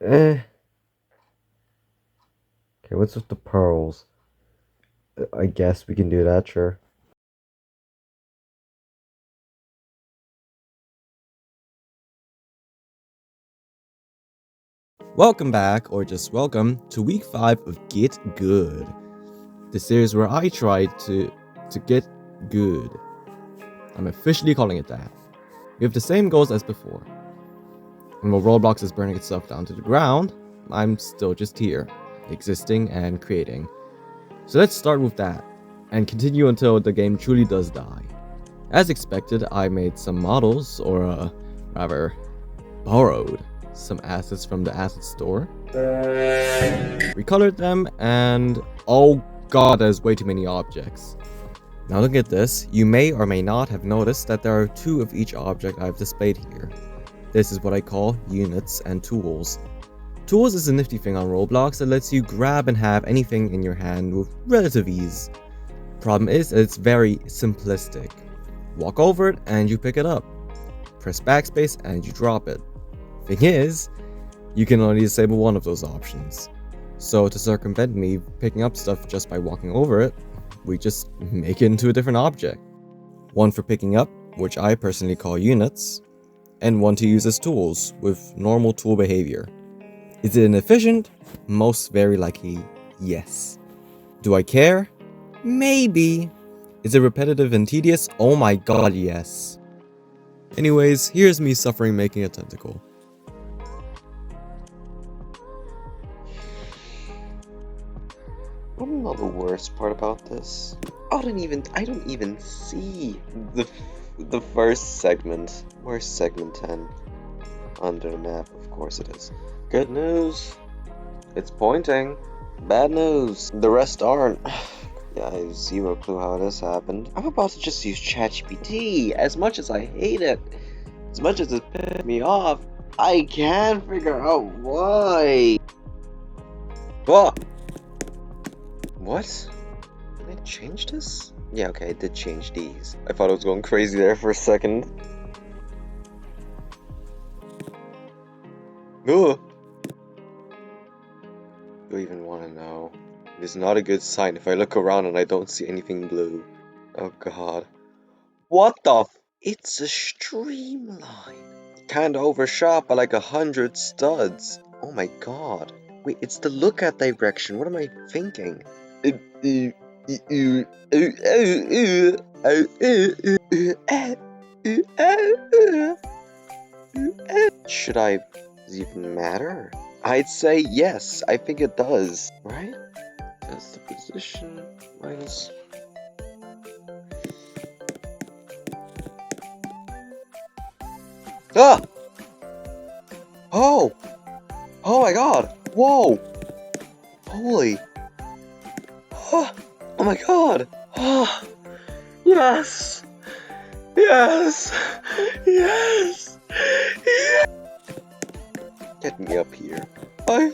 Okay, what's with the pearls? I guess we can do that, sure. Welcome back, or just welcome, to week 5 of Get Good, the series where I try to get good. I'm officially calling it that. We have the same goals as before. And while Roblox is burning itself down to the ground, I'm still just here, existing and creating. So let's start with that, and continue until the game truly does die. As expected, I made some models, or rather, borrowed some assets from the asset store. Recolored them, and oh god, there's way too many objects. Now look at this. You may or may not have noticed that there are 2 of each object I've displayed here. This is what I call units and tools. Tools is a nifty thing on Roblox that lets you grab and have anything in your hand with relative ease. Problem is that it's very simplistic. Walk over it and you pick it up. Press backspace and you drop it. Thing is, you can only disable one of those options. So to circumvent me picking up stuff just by walking over it, we just make it into a different object. One for picking up, which I personally call units, and one to use as tools, with normal tool behavior. Is it inefficient? Most very likely, yes. Do I care? Maybe. Is it repetitive and tedious? Oh my god, yes. Anyways, here's me suffering making a tentacle. What know the worst part about this? I don't even see the first segment. Where's segment 10? Under the map, of course it is. Good news. It's pointing. Bad news. The rest aren't. Yeah, I have zero clue how this happened. I'm about to just use ChatGPT. As much as I hate it, as much as it pissed me off, I can't figure out why. What? What? Did I change this? Yeah, okay, I did change these. I thought I was going crazy there for a second. Ugh. Do I even want to know? It is not a good sign if I look around and I don't see anything blue. Oh god. What the f- It's a streamline. Kinda overshot by like 100 studs. Oh my god. Wait, it's the look at direction. What am I thinking? Should I even matter? I'd say yes, I think it does, right? That's the position minus. Ah! Oh! Oh my god! Whoa! Holy! Oh my god! Oh! Yes! Yes! Yes! Yes! Get me up here. I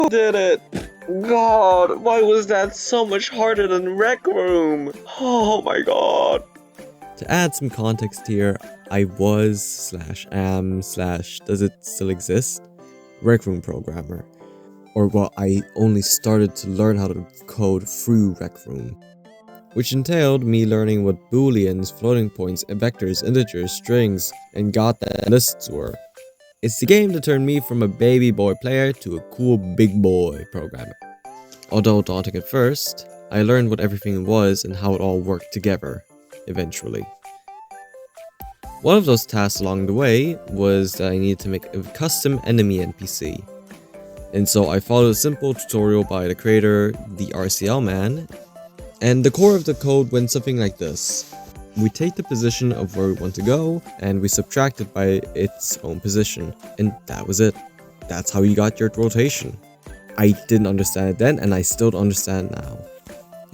did it! God, why was that so much harder than Rec Room? Oh my god. To add some context here, I was / am / does it still exist? Rec Room programmer. Or well, I only started to learn how to code through Rec Room, which entailed me learning what booleans, floating points, vectors, integers, strings, and goddamn lists were. It's the game that turned me from a baby boy player to a cool big boy programmer. Although daunting at first, I learned what everything was and how it all worked together, eventually. One of those tasks along the way was that I needed to make a custom enemy NPC. And so I followed a simple tutorial by the creator, the RCL man, and the core of the code went something like this. We take the position of where we want to go, and we subtract it by its own position, and that was it. That's how you got your rotation. I didn't understand it then, and I still don't understand it now.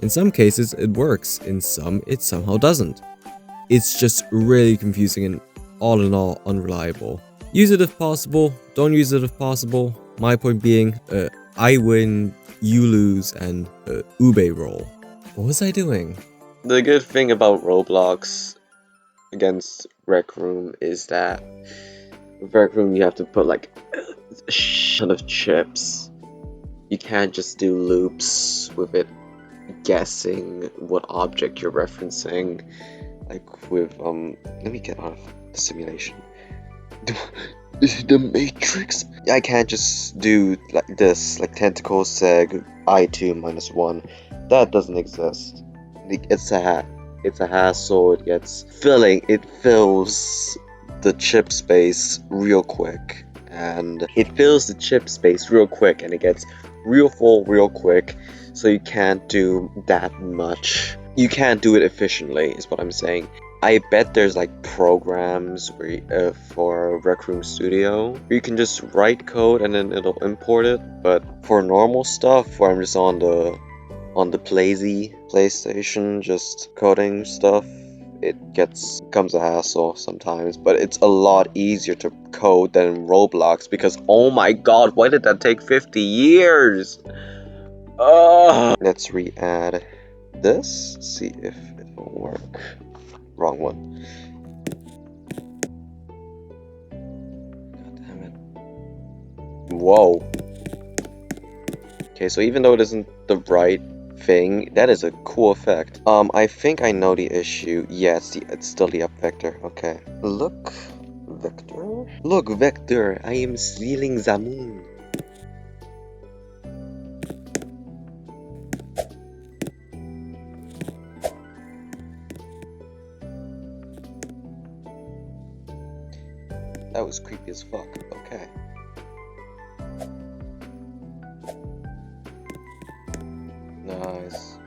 In some cases it works, in some it somehow doesn't. It's just really confusing and all in all unreliable. Use it if possible, don't use it if possible. My point being, I win, you lose, and ube roll. What was I doing? The good thing about Roblox against Rec Room is that with Rec Room you have to put like a ton of chips. You can't just do loops with it guessing what object you're referencing. Like with let me get out of the simulation. The Matrix. I can't just do like this, like tentacle seg I2 minus 1. That doesn't exist. Like, it's a hassle. It fills the chip space real quick, and it gets real full real quick, so you can't do that much. You can't do it efficiently, is what I'm saying. I bet there's like programs where for Rec Room Studio where you can just write code and then it'll import it. But for normal stuff, where I'm just on the PlayStation, just coding stuff, it becomes a hassle sometimes. But it's a lot easier to code than in Roblox, because oh my god, why did that take 50 years? Let's re-add this, see if it will work. Wrong one. God damn it. Whoa. Okay, so even though it isn't the right thing, that is a cool effect. I think I know the issue. Yeah, it's still the up vector. Okay. Look, vector. Look, vector. I am stealing the moon. That was creepy as fuck. Okay. Nice.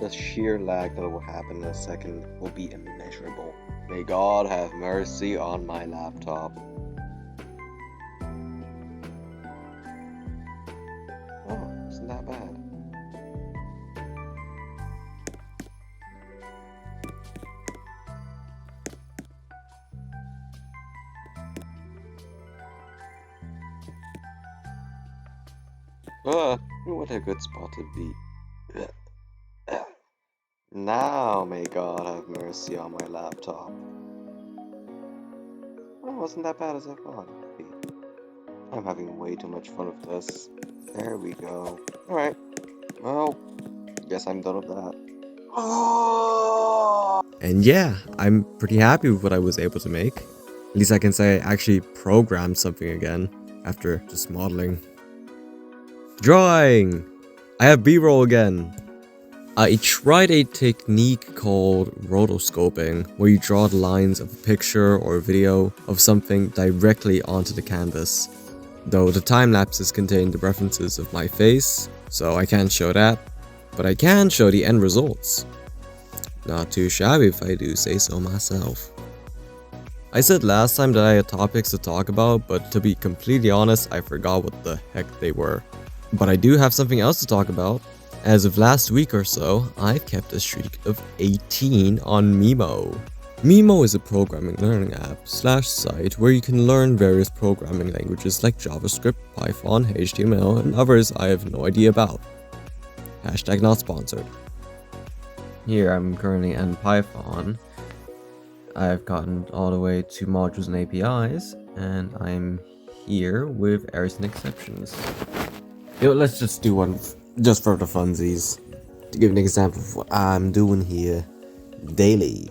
The sheer lag that will happen in a second will be immeasurable. May God have mercy on my laptop. Oh, isn't that bad? What a good spot to be. Now may God have mercy on my laptop. Well, it wasn't that bad as I thought it would be. I'm having way too much fun with this. There we go. Alright. Well, guess I'm done with that. And yeah, I'm pretty happy with what I was able to make. At least I can say I actually programmed something again after just modeling. Drawing! I have B-roll again. I tried a technique called rotoscoping, where you draw the lines of a picture or a video of something directly onto the canvas. Though the time lapses contain the references of my face, so I can't show that, but I can show the end results. Not too shabby if I do say so myself. I said last time that I had topics to talk about, but to be completely honest, I forgot what the heck they were. But I do have something else to talk about. As of last week or so, I've kept a streak of 18 on Mimo. Mimo is a programming learning app / site where you can learn various programming languages like JavaScript, Python, HTML, and others I have no idea about. Hashtag not sponsored. Here I'm currently in Python. I've gotten all the way to modules and APIs, and I'm here with errors and exceptions. Yo, let's just do one just for the funsies. To give an example of what I'm doing here daily.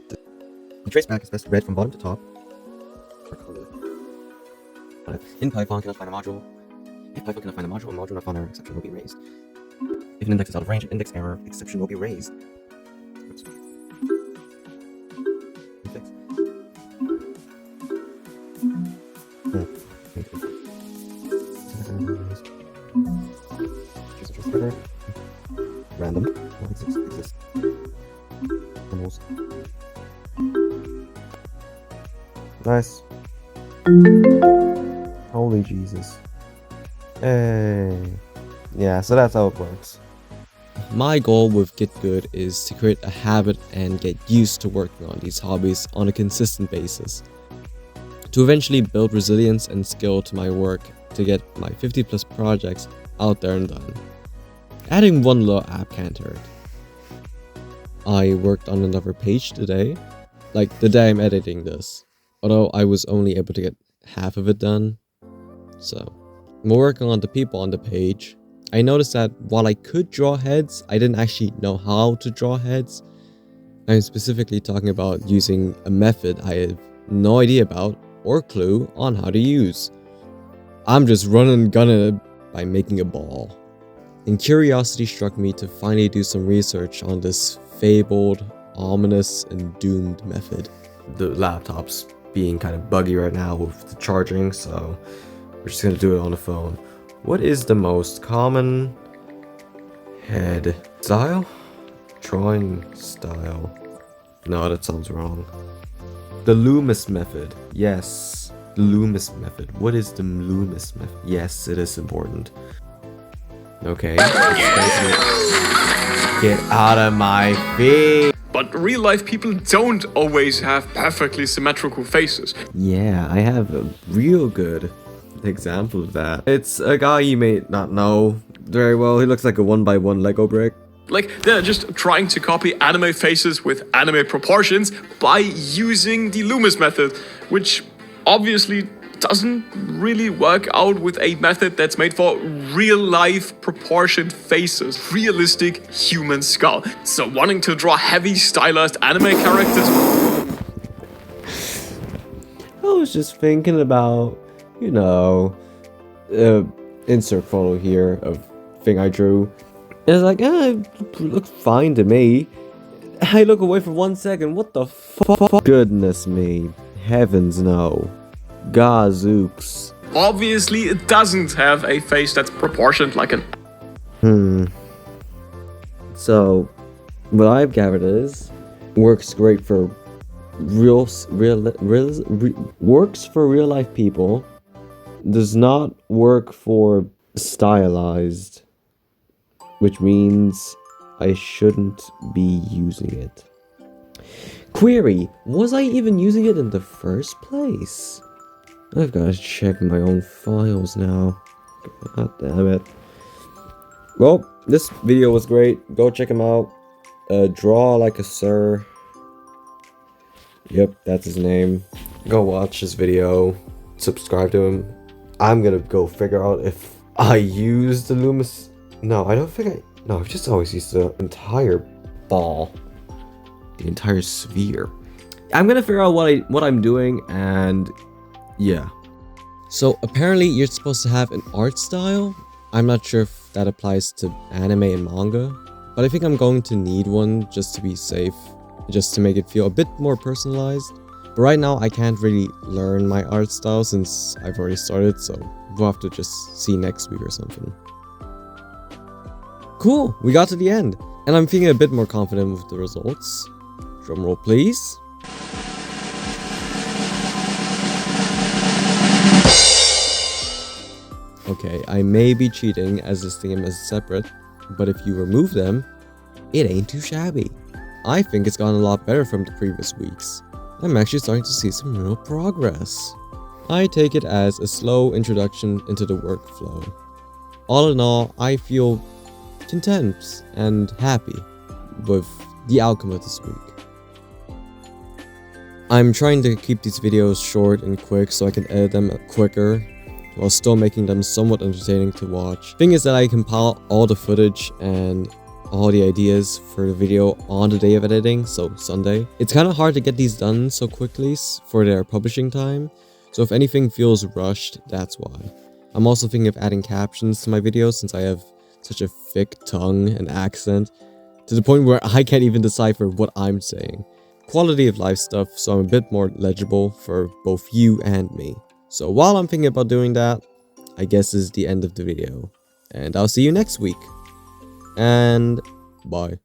The traceback is best read from bottom to top. In Python cannot find a module. If Python cannot find a module not found error exception will be raised. If an index is out of range, an index error exception will be raised. Oops. Fix. Random. Exists. Almost. Nice. Holy Jesus. Hey. Yeah, so that's how it works. My goal with Get Good is to create a habit and get used to working on these hobbies on a consistent basis. To eventually build resilience and skill to my work to get my 50+ projects out there and done. Adding one little app can't hurt. I worked on another page today, like the day I'm editing this. although I was only able to get half of it done. So, while working on the people on the page, I noticed that while I could draw heads, I didn't actually know how to draw heads. I'm specifically talking about using a method I have no idea about or clue on how to use. I'm just running and gunning it by making a ball. And curiosity struck me to finally do some research on this fabled, ominous, and doomed method. The laptop's being kind of buggy right now with the charging, so we're just gonna do it on the phone. What is the most common head style? Drawing style. No, that sounds wrong. The Loomis method. Yes, the Loomis method. What is the Loomis method? Yes, it is important. Okay. Get out of my face. But real life people don't always have perfectly symmetrical faces. Yeah, I have a real good example of that. It's a guy you may not know very well. He looks like a 1x1 Lego brick. Like, they're just trying to copy anime faces with anime proportions by using the Loomis method, which obviously doesn't really work out with a method that's made for real-life proportioned faces, realistic human skull. So wanting to draw heavy stylized anime characters... I was just thinking about, you know, insert photo here of thing I drew. It's like, it looks fine to me. I look away for 1 second. What the fuck? Goodness me. Heavens no. Gazooks. Obviously, it doesn't have a face that's proportioned like an... So, what I've gathered is, works great for works for real life people, does not work for stylized, which means I shouldn't be using it. Query, was I even using it in the first place? I've got to check my own files now. God damn it. Well, this video was great. Go check him out. Draw Like a Sir. Yep, that's his name. Go watch his video. Subscribe to him. I'm gonna go figure out if I used the Loomis. No, I don't think I... No, I've just always used the entire ball. The entire sphere. I'm gonna figure out what I'm doing, and yeah. So apparently you're supposed to have an art style. I'm not sure if that applies to anime and manga, but I think I'm going to need one just to be safe, just to make it feel a bit more personalized. But right now I can't really learn my art style since I've already started, so we'll have to just see next week or something. Cool, we got to the end, and I'm feeling a bit more confident with the results. Drumroll please. Okay, I may be cheating as this thing is separate, but if you remove them, it ain't too shabby. I think it's gotten a lot better from the previous weeks. I'm actually starting to see some real progress. I take it as a slow introduction into the workflow. All in all, I feel content and happy with the outcome of this week. I'm trying to keep these videos short and quick so I can edit them quicker, while still making them somewhat entertaining to watch. Thing is that I compile all the footage and all the ideas for the video on the day of editing, so Sunday. It's kind of hard to get these done so quickly for their publishing time, so if anything feels rushed, that's why. I'm also thinking of adding captions to my videos since I have such a thick tongue and accent, to the point where I can't even decipher what I'm saying. Quality of life stuff, so I'm a bit more legible for both you and me. So while I'm thinking about doing that, I guess this is the end of the video. And I'll see you next week. And bye.